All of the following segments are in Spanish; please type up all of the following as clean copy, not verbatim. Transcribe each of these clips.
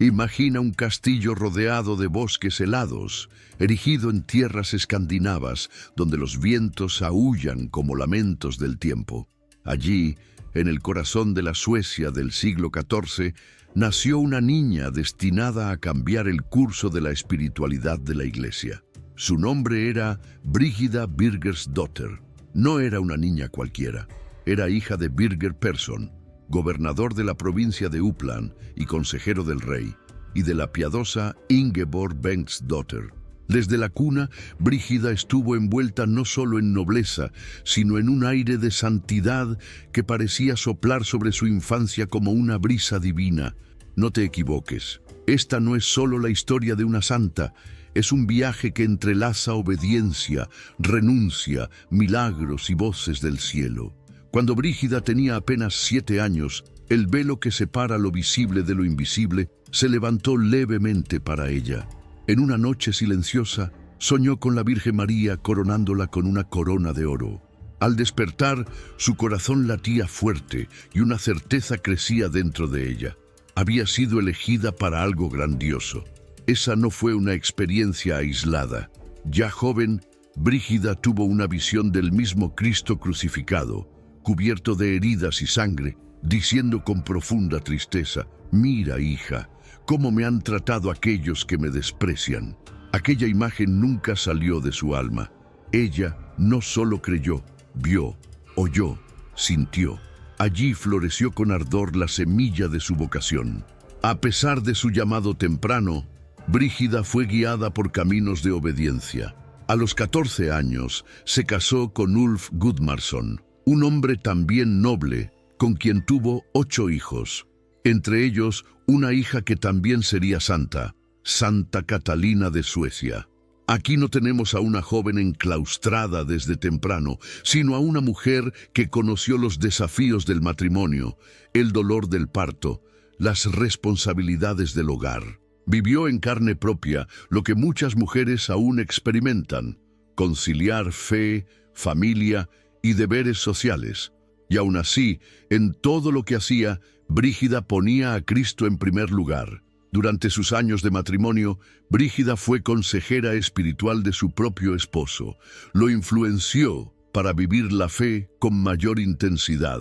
Imagina un castillo rodeado de bosques helados, erigido en tierras escandinavas, donde los vientos aúllan como lamentos del tiempo. Allí, en el corazón de la Suecia del siglo XIV, nació una niña destinada a cambiar el curso de la espiritualidad de la Iglesia. Su nombre era Brígida Birgersdotter. No era una niña cualquiera, era hija de Birger Persson, gobernador de la provincia de Uppland y consejero del rey, y de la piadosa Ingeborg Bengtsdotter. Desde la cuna, Brígida estuvo envuelta no solo en nobleza, sino en un aire de santidad que parecía soplar sobre su infancia como una brisa divina. No te equivoques, esta no es solo la historia de una santa, es un viaje que entrelaza obediencia, renuncia, milagros y voces del cielo. Cuando Brígida tenía apenas 7 años, el velo que separa lo visible de lo invisible se levantó levemente para ella. En una noche silenciosa, soñó con la Virgen María coronándola con una corona de oro. Al despertar, su corazón latía fuerte y una certeza crecía dentro de ella. Había sido elegida para algo grandioso. Esa no fue una experiencia aislada. Ya joven, Brígida tuvo una visión del mismo Cristo crucificado, cubierto de heridas y sangre, diciendo con profunda tristeza: «Mira, hija, cómo me han tratado aquellos que me desprecian». Aquella imagen nunca salió de su alma. Ella no solo creyó, vio, oyó, sintió. Allí floreció con ardor la semilla de su vocación. A pesar de su llamado temprano, Brígida fue guiada por caminos de obediencia. A los 14 años se casó con Ulf Gudmarsson, un hombre también noble, con quien tuvo 8 hijos. Entre ellos, una hija que también sería santa, Santa Catalina de Suecia. Aquí no tenemos a una joven enclaustrada desde temprano, sino a una mujer que conoció los desafíos del matrimonio, el dolor del parto, las responsabilidades del hogar. Vivió en carne propia lo que muchas mujeres aún experimentan: conciliar fe, familia y deberes sociales. Y aún así, en todo lo que hacía, Brígida ponía a Cristo en primer lugar. Durante sus años de matrimonio, Brígida fue consejera espiritual de su propio esposo. Lo influenció para vivir la fe con mayor intensidad,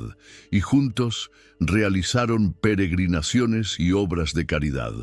y juntos realizaron peregrinaciones y obras de caridad.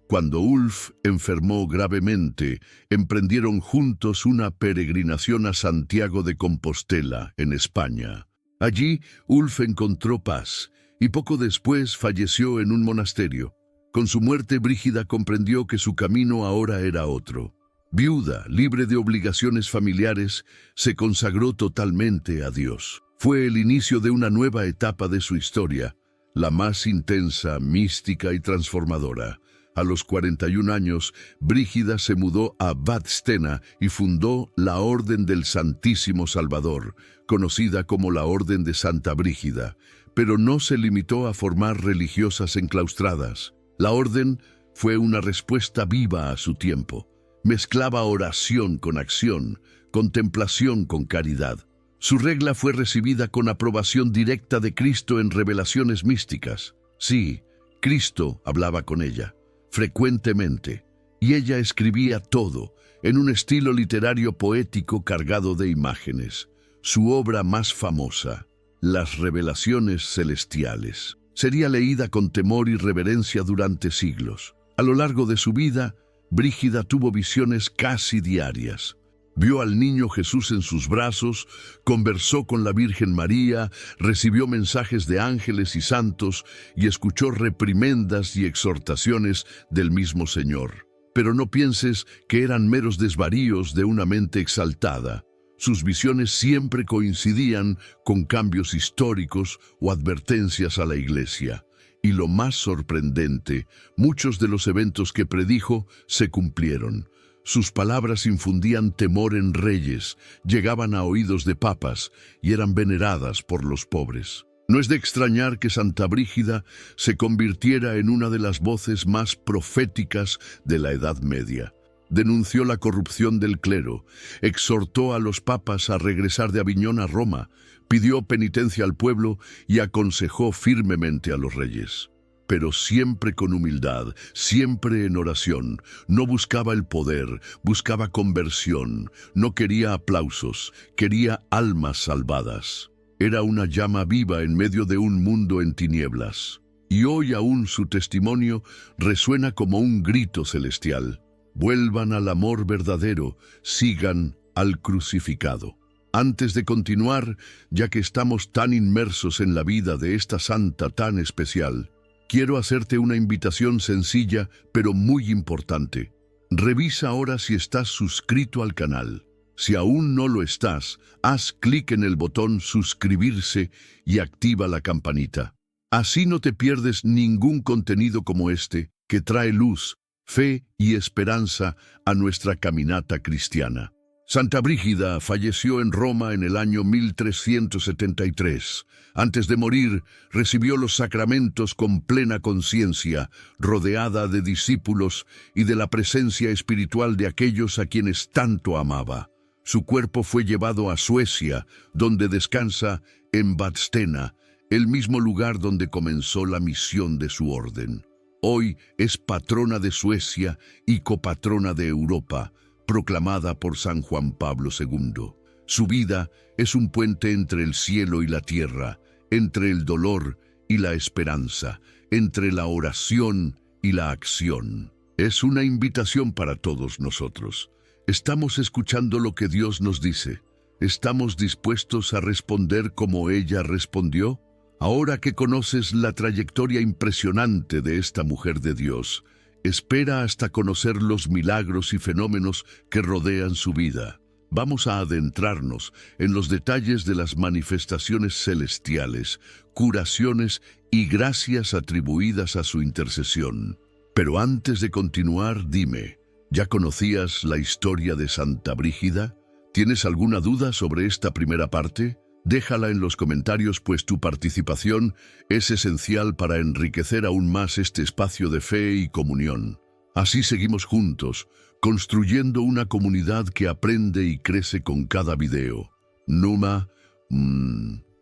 Cuando Ulf enfermó gravemente, emprendieron juntos una peregrinación a Santiago de Compostela, en España. Allí, Ulf encontró paz, y poco después falleció en un monasterio. Con su muerte, Brígida comprendió que su camino ahora era otro. Viuda, libre de obligaciones familiares, se consagró totalmente a Dios. Fue el inicio de una nueva etapa de su historia, la más intensa, mística y transformadora. A los 41 años, Brígida se mudó a Vadstena y fundó la Orden del Santísimo Salvador, conocida como la Orden de Santa Brígida, pero no se limitó a formar religiosas enclaustradas. La orden fue una respuesta viva a su tiempo. Mezclaba oración con acción, contemplación con caridad. Su regla fue recibida con aprobación directa de Cristo en revelaciones místicas. Sí, Cristo hablaba con ella, frecuentemente, y ella escribía todo, en un estilo literario poético cargado de imágenes. Su obra más famosa, Las Revelaciones Celestiales, sería leída con temor y reverencia durante siglos. A lo largo de su vida, Brígida tuvo visiones casi diarias. Vio al niño Jesús en sus brazos, conversó con la Virgen María, recibió mensajes de ángeles y santos y escuchó reprimendas y exhortaciones del mismo Señor. Pero no pienses que eran meros desvaríos de una mente exaltada. Sus visiones siempre coincidían con cambios históricos o advertencias a la Iglesia. Y lo más sorprendente, muchos de los eventos que predijo se cumplieron. Sus palabras infundían temor en reyes, llegaban a oídos de papas y eran veneradas por los pobres. No es de extrañar que Santa Brígida se convirtiera en una de las voces más proféticas de la Edad Media. Denunció la corrupción del clero, exhortó a los papas a regresar de Aviñón a Roma, pidió penitencia al pueblo y aconsejó firmemente a los reyes. pero siempre con humildad, siempre en oración. No buscaba el poder, buscaba conversión. No quería aplausos, quería almas salvadas. Era una llama viva en medio de un mundo en tinieblas. Y hoy aún su testimonio resuena como un grito celestial. Vuelvan al amor verdadero, sigan al crucificado. Antes de continuar, ya que estamos tan inmersos en la vida de esta santa tan especial, quiero hacerte una invitación sencilla, pero muy importante. Revisa ahora si estás suscrito al canal. Si aún no lo estás, haz clic en el botón suscribirse y activa la campanita. Así no te pierdes ningún contenido como este que trae luz, fe y esperanza a nuestra caminata cristiana. Santa Brígida falleció en Roma en el año 1373. Antes de morir, recibió los sacramentos con plena conciencia, rodeada de discípulos y de la presencia espiritual de aquellos a quienes tanto amaba. Su cuerpo fue llevado a Suecia, donde descansa en Vadstena, el mismo lugar donde comenzó la misión de su orden. Hoy es patrona de Suecia y copatrona de Europa, proclamada por San Juan Pablo II. Su vida es un puente entre el cielo y la tierra, entre el dolor y la esperanza, entre la oración y la acción. Es una invitación para todos nosotros. ¿Estamos escuchando lo que Dios nos dice? ¿Estamos dispuestos a responder como ella respondió? Ahora que conoces la trayectoria impresionante de esta mujer de Dios, espera hasta conocer los milagros y fenómenos que rodean su vida. Vamos a adentrarnos en los detalles de las manifestaciones celestiales, curaciones y gracias atribuidas a su intercesión. Pero antes de continuar, dime, ¿ya conocías la historia de Santa Brígida? ¿Tienes alguna duda sobre esta primera parte? Déjala en los comentarios, pues tu participación es esencial para enriquecer aún más este espacio de fe y comunión. Así seguimos juntos, construyendo una comunidad que aprende y crece con cada video. Numa,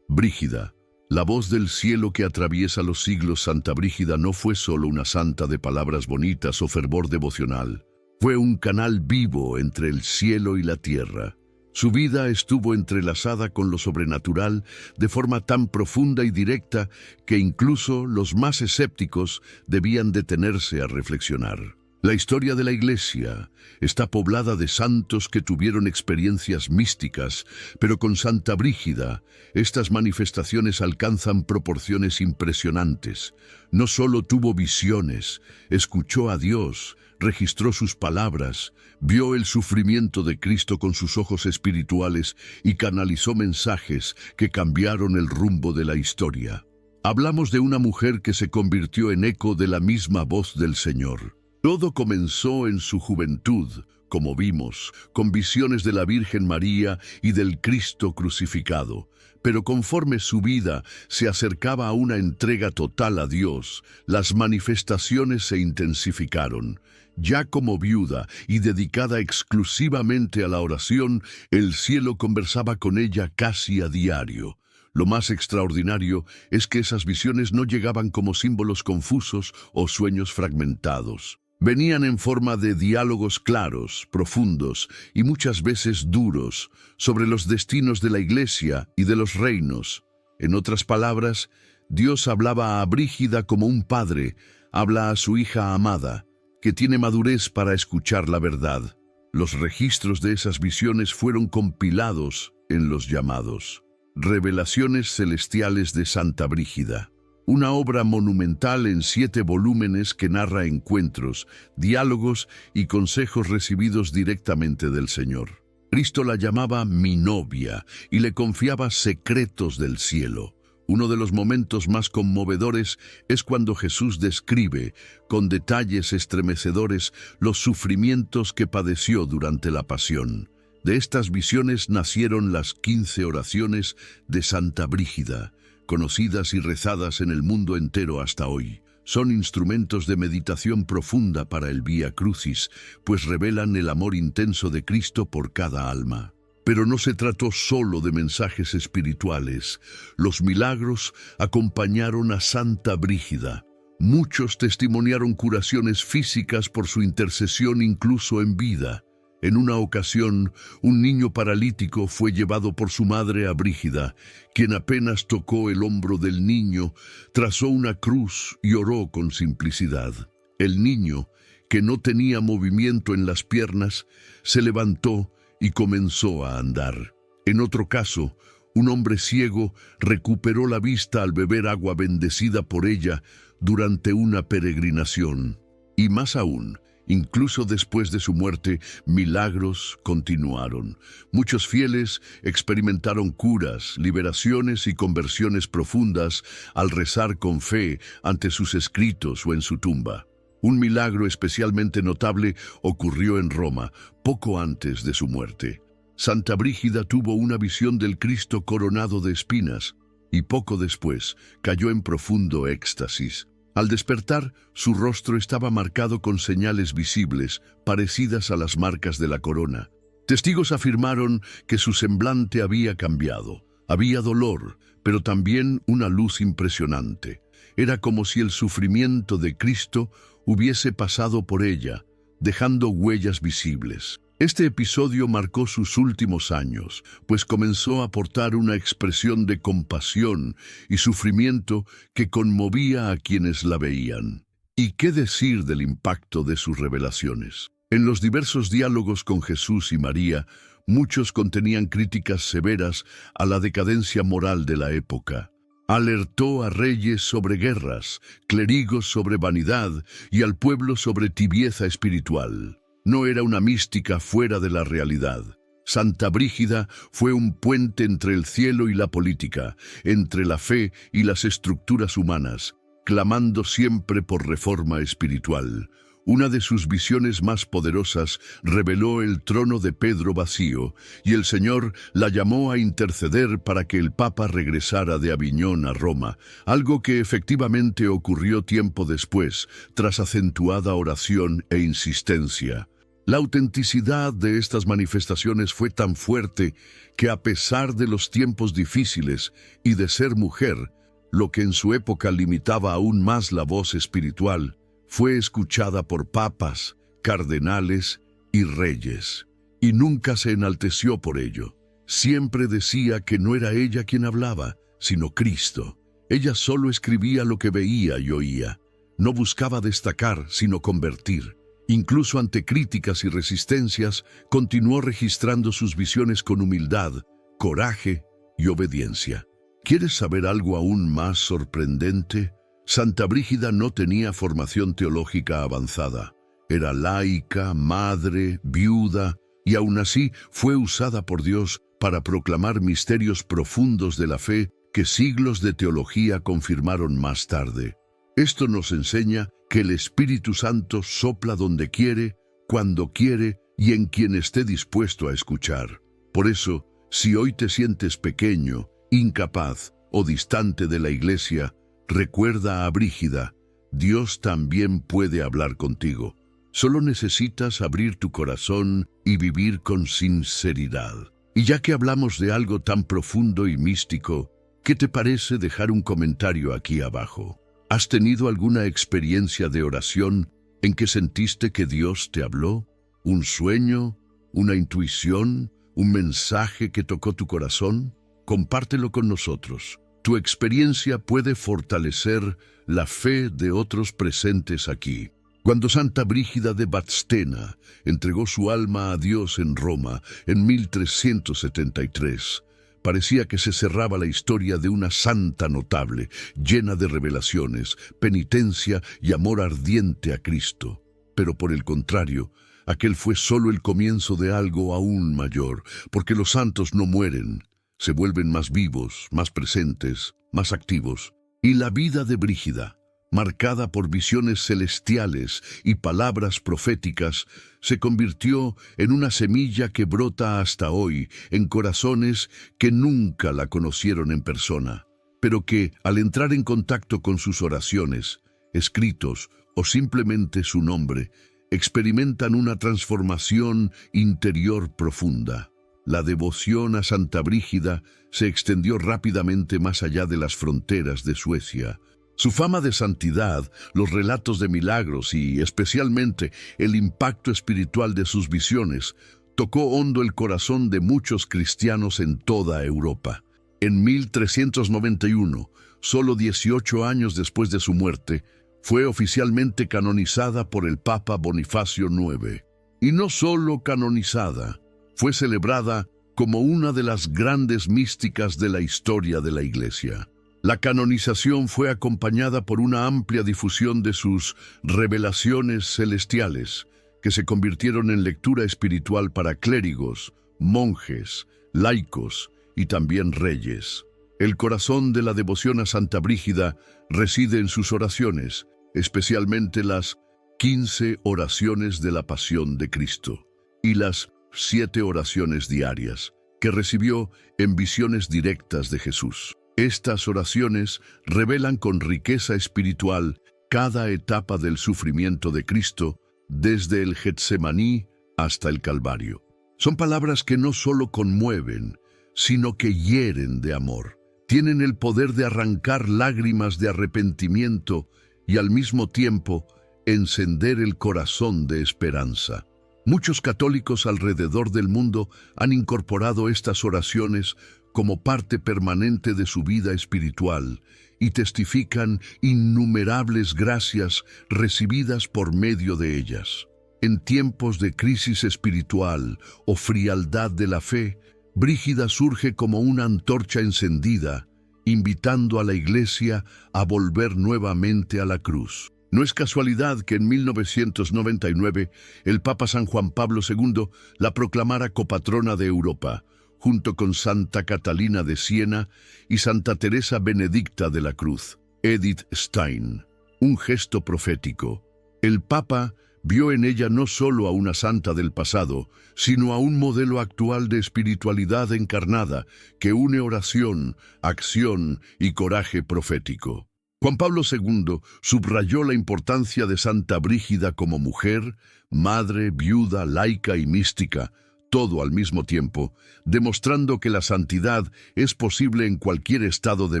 Brígida, la voz del cielo que atraviesa los siglos. Santa Brígida no fue solo una santa de palabras bonitas o fervor devocional. Fue un canal vivo entre el cielo y la tierra. Su vida estuvo entrelazada con lo sobrenatural de forma tan profunda y directa que incluso los más escépticos debían detenerse a reflexionar. La historia de la Iglesia está poblada de santos que tuvieron experiencias místicas, pero con Santa Brígida estas manifestaciones alcanzan proporciones impresionantes. No solo tuvo visiones, escuchó a Dios, registró sus palabras, vio el sufrimiento de Cristo con sus ojos espirituales y canalizó mensajes que cambiaron el rumbo de la historia. Hablamos de una mujer que se convirtió en eco de la misma voz del Señor. Todo comenzó en su juventud, como vimos, con visiones de la Virgen María y del Cristo crucificado. Pero conforme su vida se acercaba a una entrega total a Dios, las manifestaciones se intensificaron. Ya como viuda y dedicada exclusivamente a la oración, el cielo conversaba con ella casi a diario. Lo más extraordinario es que esas visiones no llegaban como símbolos confusos o sueños fragmentados. Venían en forma de diálogos claros, profundos y muchas veces duros sobre los destinos de la Iglesia y de los reinos. En otras palabras, Dios hablaba a Brígida como un padre habla a su hija amada, que tiene madurez para escuchar la verdad. Los registros de esas visiones fueron compilados en los llamados Revelaciones Celestiales de Santa Brígida, una obra monumental en 7 volúmenes que narra encuentros, diálogos y consejos recibidos directamente del Señor. Cristo la llamaba mi novia y le confiaba secretos del cielo. Uno de los momentos más conmovedores es cuando Jesús describe, con detalles estremecedores, los sufrimientos que padeció durante la pasión. De estas visiones nacieron las 15 oraciones de Santa Brígida, conocidas y rezadas en el mundo entero hasta hoy. Son instrumentos de meditación profunda para el Vía Crucis, pues revelan el amor intenso de Cristo por cada alma. Pero no se trató solo de mensajes espirituales. Los milagros acompañaron a Santa Brígida. Muchos testimoniaron curaciones físicas por su intercesión incluso en vida. En una ocasión, un niño paralítico fue llevado por su madre a Brígida, quien apenas tocó el hombro del niño, trazó una cruz y oró con simplicidad. El niño, que no tenía movimiento en las piernas, se levantó y comenzó a andar. En otro caso, un hombre ciego recuperó la vista al beber agua bendecida por ella durante una peregrinación. Y más aún, incluso después de su muerte, milagros continuaron. Muchos fieles experimentaron curas, liberaciones y conversiones profundas al rezar con fe ante sus escritos o en su tumba. Un milagro especialmente notable ocurrió en Roma, poco antes de su muerte. Santa Brígida tuvo una visión del Cristo coronado de espinas y poco después cayó en profundo éxtasis. Al despertar, su rostro estaba marcado con señales visibles, parecidas a las marcas de la corona. Testigos afirmaron que su semblante había cambiado. Había dolor, pero también una luz impresionante. Era como si el sufrimiento de Cristo hubiese pasado por ella, dejando huellas visibles. Este episodio marcó sus últimos años, pues comenzó a aportar una expresión de compasión y sufrimiento que conmovía a quienes la veían. ¿Y qué decir del impacto de sus revelaciones? En los diversos diálogos con Jesús y María, muchos contenían críticas severas a la decadencia moral de la época. Alertó a reyes sobre guerras, clérigos sobre vanidad y al pueblo sobre tibieza espiritual. No era una mística fuera de la realidad. Santa Brígida fue un puente entre el cielo y la política, entre la fe y las estructuras humanas, clamando siempre por reforma espiritual. Una de sus visiones más poderosas reveló el trono de Pedro vacío, y el Señor la llamó a interceder para que el Papa regresara de Aviñón a Roma, algo que efectivamente ocurrió tiempo después, tras acentuada oración e insistencia. La autenticidad de estas manifestaciones fue tan fuerte que, a pesar de los tiempos difíciles y de ser mujer, lo que en su época limitaba aún más la voz espiritual, fue escuchada por papas, cardenales y reyes, y nunca se enalteció por ello. Siempre decía que no era ella quien hablaba, sino Cristo. Ella solo escribía lo que veía y oía. No buscaba destacar, sino convertir. Incluso ante críticas y resistencias, continuó registrando sus visiones con humildad, coraje y obediencia. ¿Quieres saber algo aún más sorprendente? Santa Brígida no tenía formación teológica avanzada. Era laica, madre, viuda, y aún así fue usada por Dios para proclamar misterios profundos de la fe que siglos de teología confirmaron más tarde. Esto nos enseña que el Espíritu Santo sopla donde quiere, cuando quiere y en quien esté dispuesto a escuchar. Por eso, si hoy te sientes pequeño, incapaz o distante de la Iglesia, recuerda a Brígida, Dios también puede hablar contigo. Solo necesitas abrir tu corazón y vivir con sinceridad. Y ya que hablamos de algo tan profundo y místico, ¿qué te parece dejar un comentario aquí abajo? ¿Has tenido alguna experiencia de oración en que sentiste que Dios te habló? ¿Un sueño? ¿Una intuición? ¿Un mensaje que tocó tu corazón? Compártelo con nosotros. Tu experiencia puede fortalecer la fe de otros presentes aquí. Cuando Santa Brígida de Vadstena entregó su alma a Dios en Roma en 1373, parecía que se cerraba la historia de una santa notable, llena de revelaciones, penitencia y amor ardiente a Cristo. Pero por el contrario, aquel fue solo el comienzo de algo aún mayor, porque los santos no mueren, se vuelven más vivos, más presentes, más activos. Y la vida de Brígida, marcada por visiones celestiales y palabras proféticas, se convirtió en una semilla que brota hasta hoy en corazones que nunca la conocieron en persona, pero que, al entrar en contacto con sus oraciones, escritos o simplemente su nombre, experimentan una transformación interior profunda. La devoción a Santa Brígida se extendió rápidamente más allá de las fronteras de Suecia. Su fama de santidad, los relatos de milagros y, especialmente, el impacto espiritual de sus visiones, tocó hondo el corazón de muchos cristianos en toda Europa. En 1391, solo 18 años después de su muerte, fue oficialmente canonizada por el Papa Bonifacio IX. Y no solo canonizada, fue celebrada como una de las grandes místicas de la historia de la Iglesia. La canonización fue acompañada por una amplia difusión de sus revelaciones celestiales, que se convirtieron en lectura espiritual para clérigos, monjes, laicos y también reyes. El corazón de la devoción a Santa Brígida reside en sus oraciones, especialmente las 15 oraciones de la Pasión de Cristo y las 7 oraciones diarias que recibió en visiones directas de Jesús. Estas oraciones revelan con riqueza espiritual cada etapa del sufrimiento de Cristo, desde el Getsemaní hasta el Calvario. Son palabras que no solo conmueven, sino que hieren de amor. Tienen el poder de arrancar lágrimas de arrepentimiento y al mismo tiempo encender el corazón de esperanza. Muchos católicos alrededor del mundo han incorporado estas oraciones como parte permanente de su vida espiritual y testifican innumerables gracias recibidas por medio de ellas. En tiempos de crisis espiritual o frialdad de la fe, Brígida surge como una antorcha encendida, invitando a la Iglesia a volver nuevamente a la cruz. No es casualidad que en 1999 el Papa San Juan Pablo II la proclamara copatrona de Europa, junto con Santa Catalina de Siena y Santa Teresa Benedicta de la Cruz. Edith Stein. Un gesto profético. El Papa vio en ella no solo a una santa del pasado, sino a un modelo actual de espiritualidad encarnada que une oración, acción y coraje profético. Juan Pablo II subrayó la importancia de Santa Brígida como mujer, madre, viuda, laica y mística, todo al mismo tiempo, demostrando que la santidad es posible en cualquier estado de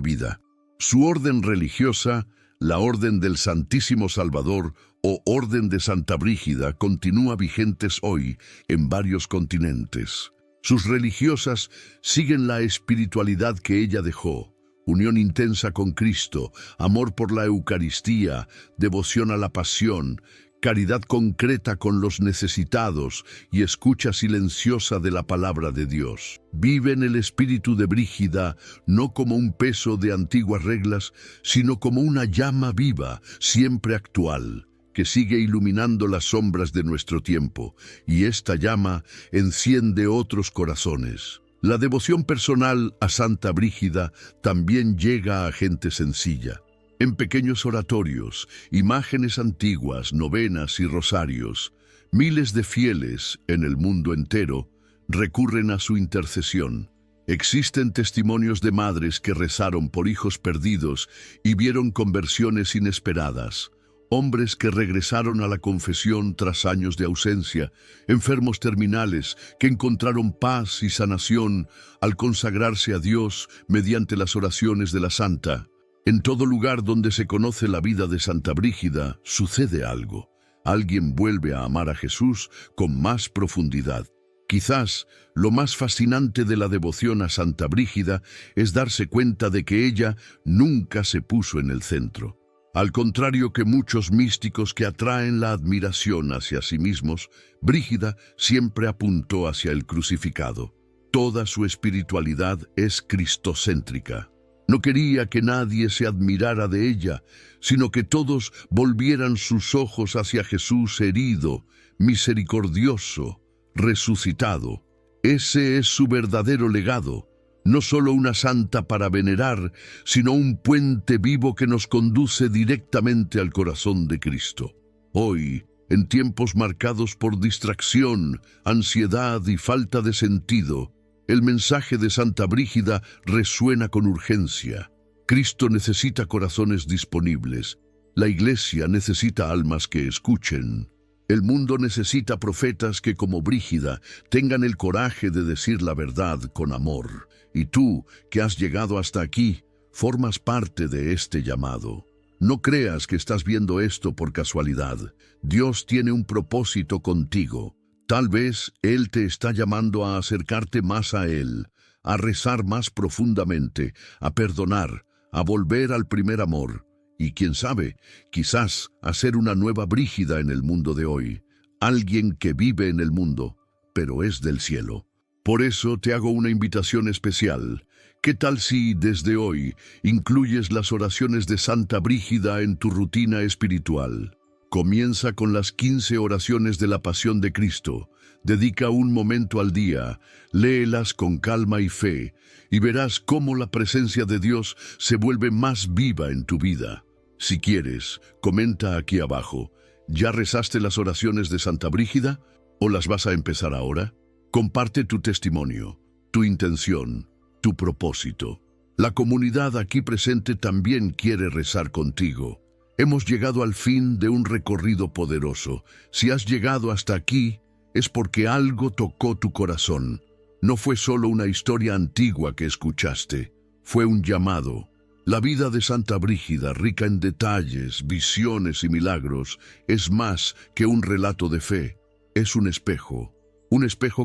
vida. Su orden religiosa, la Orden del Santísimo Salvador o Orden de Santa Brígida, continúa vigentes hoy en varios continentes. Sus religiosas siguen la espiritualidad que ella dejó: unión intensa con Cristo, amor por la Eucaristía, devoción a la pasión, caridad concreta con los necesitados y escucha silenciosa de la palabra de Dios. Viven el espíritu de Brígida no como un peso de antiguas reglas, sino como una llama viva, siempre actual, que sigue iluminando las sombras de nuestro tiempo, y esta llama enciende otros corazones. La devoción personal a Santa Brígida también llega a gente sencilla. En pequeños oratorios, imágenes antiguas, novenas y rosarios, miles de fieles en el mundo entero recurren a su intercesión. Existen testimonios de madres que rezaron por hijos perdidos y vieron conversiones inesperadas, hombres que regresaron a la confesión tras años de ausencia, enfermos terminales que encontraron paz y sanación al consagrarse a Dios mediante las oraciones de la santa. En todo lugar donde se conoce la vida de Santa Brígida, sucede algo. Alguien vuelve a amar a Jesús con más profundidad. Quizás lo más fascinante de la devoción a Santa Brígida es darse cuenta de que ella nunca se puso en el centro. Al contrario que muchos místicos que atraen la admiración hacia sí mismos, Brígida siempre apuntó hacia el crucificado. Toda su espiritualidad es cristocéntrica. No quería que nadie se admirara de ella, sino que todos volvieran sus ojos hacia Jesús herido, misericordioso, resucitado. Ese es su verdadero legado, no solo una santa para venerar, sino un puente vivo que nos conduce directamente al corazón de Cristo. Hoy, en tiempos marcados por distracción, ansiedad y falta de sentido, el mensaje de Santa Brígida resuena con urgencia. Cristo necesita corazones disponibles. La Iglesia necesita almas que escuchen. El mundo necesita profetas que, como Brígida, tengan el coraje de decir la verdad con amor. Y tú, que has llegado hasta aquí, formas parte de este llamado. No creas que estás viendo esto por casualidad. Dios tiene un propósito contigo. Tal vez Él te está llamando a acercarte más a Él, a rezar más profundamente, a perdonar, a volver al primer amor. Y quién sabe, quizás a ser una nueva Brígida en el mundo de hoy. Alguien que vive en el mundo, pero es del cielo. Por eso te hago una invitación especial. ¿Qué tal si desde hoy incluyes las oraciones de Santa Brígida en tu rutina espiritual? Comienza con las 15 oraciones de la Pasión de Cristo. Dedica un momento al día, léelas con calma y fe, y verás cómo la presencia de Dios se vuelve más viva en tu vida. Si quieres, comenta aquí abajo, ¿ya rezaste las oraciones de Santa Brígida? ¿O las vas a empezar ahora? Comparte tu testimonio, tu intención, tu propósito. La comunidad aquí presente también quiere rezar contigo. Hemos llegado al fin de un recorrido poderoso. Si has llegado hasta aquí, es porque algo tocó tu corazón. No fue solo una historia antigua que escuchaste, fue un llamado. La vida de Santa Brígida, rica en detalles, visiones y milagros, es más que un relato de fe. Es un espejo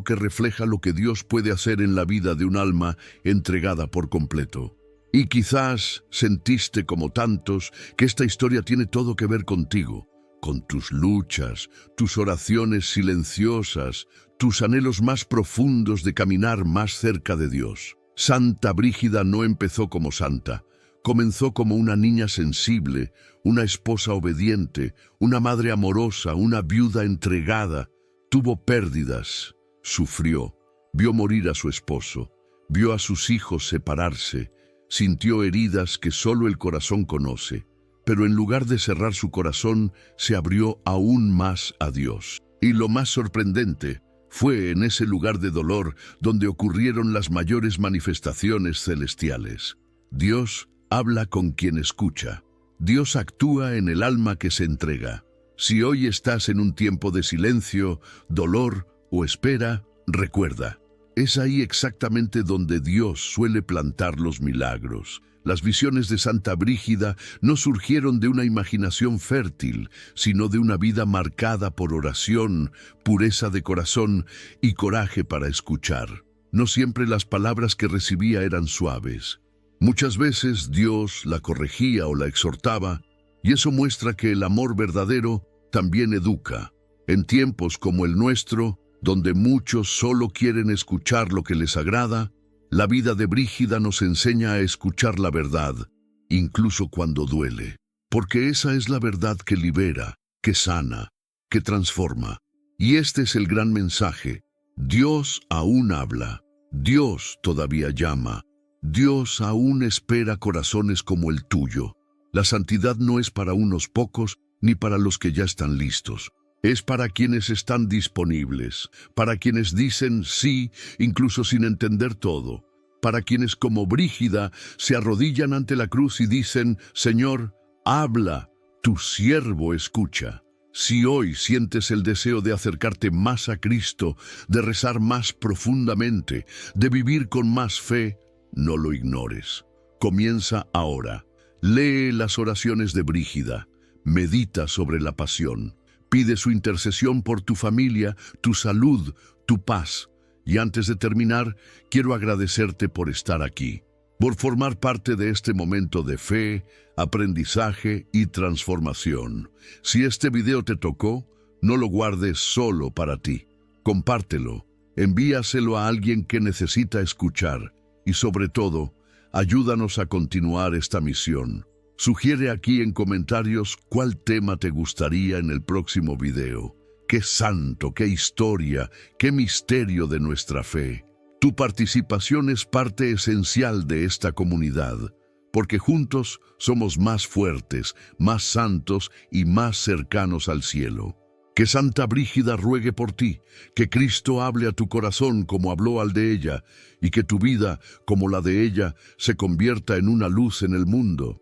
que refleja lo que Dios puede hacer en la vida de un alma entregada por completo. Y quizás sentiste, como tantos, que esta historia tiene todo que ver contigo, con tus luchas, tus oraciones silenciosas, tus anhelos más profundos de caminar más cerca de Dios. Santa Brígida no empezó como santa. Comenzó como una niña sensible, una esposa obediente, una madre amorosa, una viuda entregada. Tuvo pérdidas, sufrió, vio morir a su esposo, vio a sus hijos separarse, sintió heridas que solo el corazón conoce, pero en lugar de cerrar su corazón, se abrió aún más a Dios. Y lo más sorprendente fue en ese lugar de dolor donde ocurrieron las mayores manifestaciones celestiales. Dios habla con quien escucha. Dios actúa en el alma que se entrega. Si hoy estás en un tiempo de silencio, dolor o espera, recuerda, es ahí exactamente donde Dios suele plantar los milagros. Las visiones de Santa Brígida no surgieron de una imaginación fértil, sino de una vida marcada por oración, pureza de corazón y coraje para escuchar. No siempre las palabras que recibía eran suaves. Muchas veces Dios la corregía o la exhortaba, y eso muestra que el amor verdadero también educa. En tiempos como el nuestro, donde muchos solo quieren escuchar lo que les agrada, la vida de Brígida nos enseña a escuchar la verdad, incluso cuando duele. Porque esa es la verdad que libera, que sana, que transforma. Y este es el gran mensaje. Dios aún habla. Dios todavía llama. Dios aún espera corazones como el tuyo. La santidad no es para unos pocos ni para los que ya están listos. Es para quienes están disponibles, para quienes dicen sí, incluso sin entender todo, para quienes como Brígida se arrodillan ante la cruz y dicen, Señor, habla, tu siervo escucha. Si hoy sientes el deseo de acercarte más a Cristo, de rezar más profundamente, de vivir con más fe, no lo ignores. Comienza ahora. Lee las oraciones de Brígida, medita sobre la pasión, pide su intercesión por tu familia, tu salud, tu paz. Y antes de terminar, quiero agradecerte por estar aquí, por formar parte de este momento de fe, aprendizaje y transformación. Si este video te tocó, no lo guardes solo para ti. Compártelo, envíaselo a alguien que necesita escuchar y sobre todo, ayúdanos a continuar esta misión. Sugiere aquí en comentarios cuál tema te gustaría en el próximo video. ¡Qué santo, qué historia, qué misterio de nuestra fe! Tu participación es parte esencial de esta comunidad, porque juntos somos más fuertes, más santos y más cercanos al cielo. Que Santa Brígida ruegue por ti, que Cristo hable a tu corazón como habló al de ella, y que tu vida, como la de ella, se convierta en una luz en el mundo.